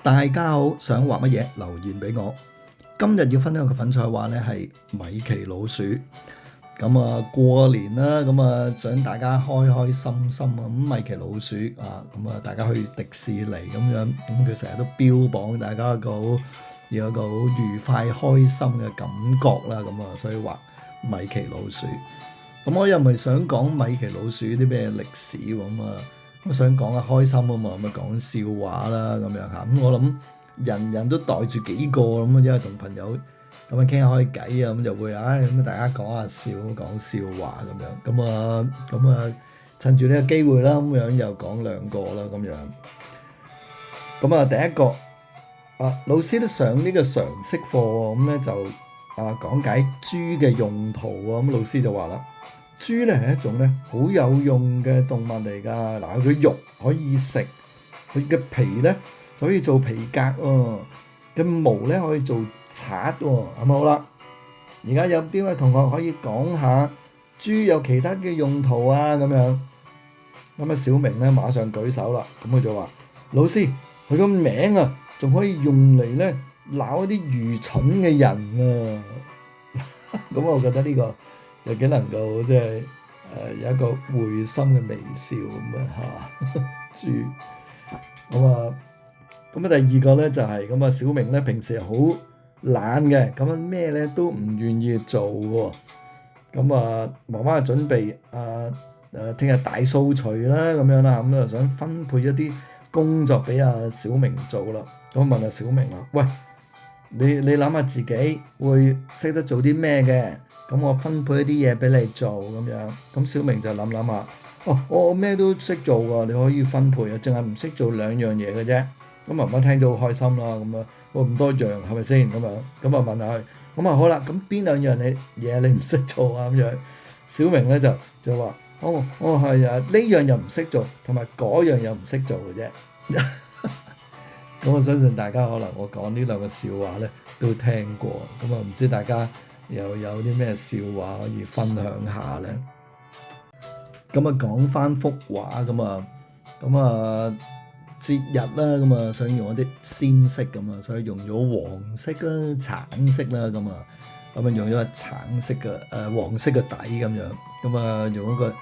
大家好，想畫乜嘢留言俾我。今日要分享嘅粉彩畫咧係米奇老鼠。咁啊過年啦，咁啊想大家開開心心啊。咁米奇老鼠啊，咁啊大家去迪士尼咁樣，咁佢成日都標榜大家要有個好愉快開心嘅感覺啦。咁啊，所以畫米奇老鼠。咁我又唔係想講米奇老鼠啲咩歷史咁啊。我想講下開心啊嘛，咁啊講笑話啦咁樣嚇。咁我諗人人都袋住幾個咁啊，因為同朋友咁啊傾下開偈啊，咁就會咁大家講下笑，講笑話咁樣。咁啊趁住呢個機會啦，咁樣又講兩個啦咁樣。咁啊第一個老師都上呢個常識課喎，咁咧就講解豬嘅用途啊。咁老師就話啦。豬咧係一種咧好有用嘅動物嚟㗎。嗱，佢肉可以食，佢嘅皮咧就可以做皮革喎，嘅毛咧可以做刷喎，係咪好啦？而家有邊位同學可以講下豬有其他嘅用途啊？咁樣咁啊，小明咧馬上舉手啦。咁佢就話：老師，佢個名啊，仲可以用嚟咧鬧一啲愚蠢嘅人啊！咁我覺得呢個又幾能夠即係有一個會心嘅微笑咁啊嚇豬。咁啊第二個咧就係咁啊，小明咧平時係好懶嘅，咁啊咩咧都唔願意做喎。咁啊媽媽準備聽日大掃除啦咁樣啦，咁啊想分配一啲工作俾小明做啦。咁問小明啦：喂，你諗下自己會識得做啲咩嘅？咁我分配一啲嘢俾你做咁樣。咁小明就諗下，我咩都識做㗎，你可以分配啊，淨係唔識做兩樣嘢嘅啫。咁媽媽聽到好開心啦，咁啊，咁多樣係咪先？咁啊問下佢，咁啊好啦，咁邊兩樣嘢你唔識做啊？咁樣小明咧就話：係呢樣又唔識做，同埋嗰樣又唔識做嘅啫。咁我相信大家可能我講呢兩個笑話咧都聽過，咁啊唔知大家又有啲咩笑話可以分享下咧？咁啊講翻幅畫咁啊節日啦，咁啊想用一啲鮮色咁啊，所以用咗黃色啦、橙色啦，咁啊用咗個橙色嘅黃色嘅底咁樣，咁啊用一個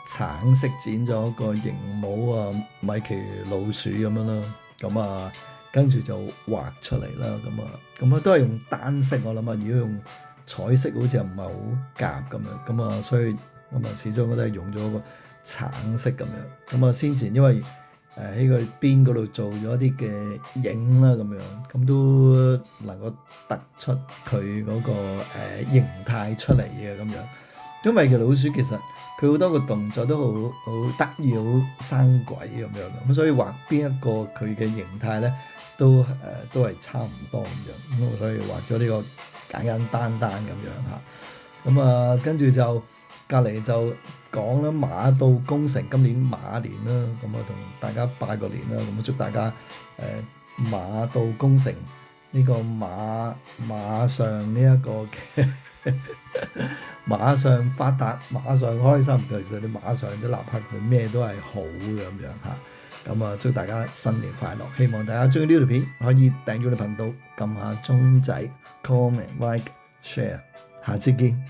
橙色剪咗個形模啊米奇老鼠咁樣啦。咁啊，跟住就畫出嚟啦。咁啊都係用單色，我諗啊，如果用彩色好似又唔係好夾咁樣。咁啊，所以咁啊，始終都係用咗個橙色咁樣。咁啊，先前因為喺佢邊嗰度做咗一啲嘅影啦，咁樣咁都能夠突出佢嗰個形態出嚟嘅咁樣。因為嘅老鼠其實佢好多個動作都好得意、好生鬼咁樣，咁所以畫邊一個佢嘅形態咧都係差唔多咁樣，咁所以畫咗呢個簡簡單單咁樣嚇。咁啊跟住就隔離就講啦，馬到功成，今年馬年啦，咁啊同大家拜個年啦，咁祝大家馬到功成，呢個馬上呢一個嘅馬上發達，馬上開心。其實你馬上都立刻佢咩都係好嘅咁樣嚇。咁啊祝大家新年快樂，希望大家中意呢條片可以訂閱我哋頻道，撳下鐘仔 comment like share，下次見。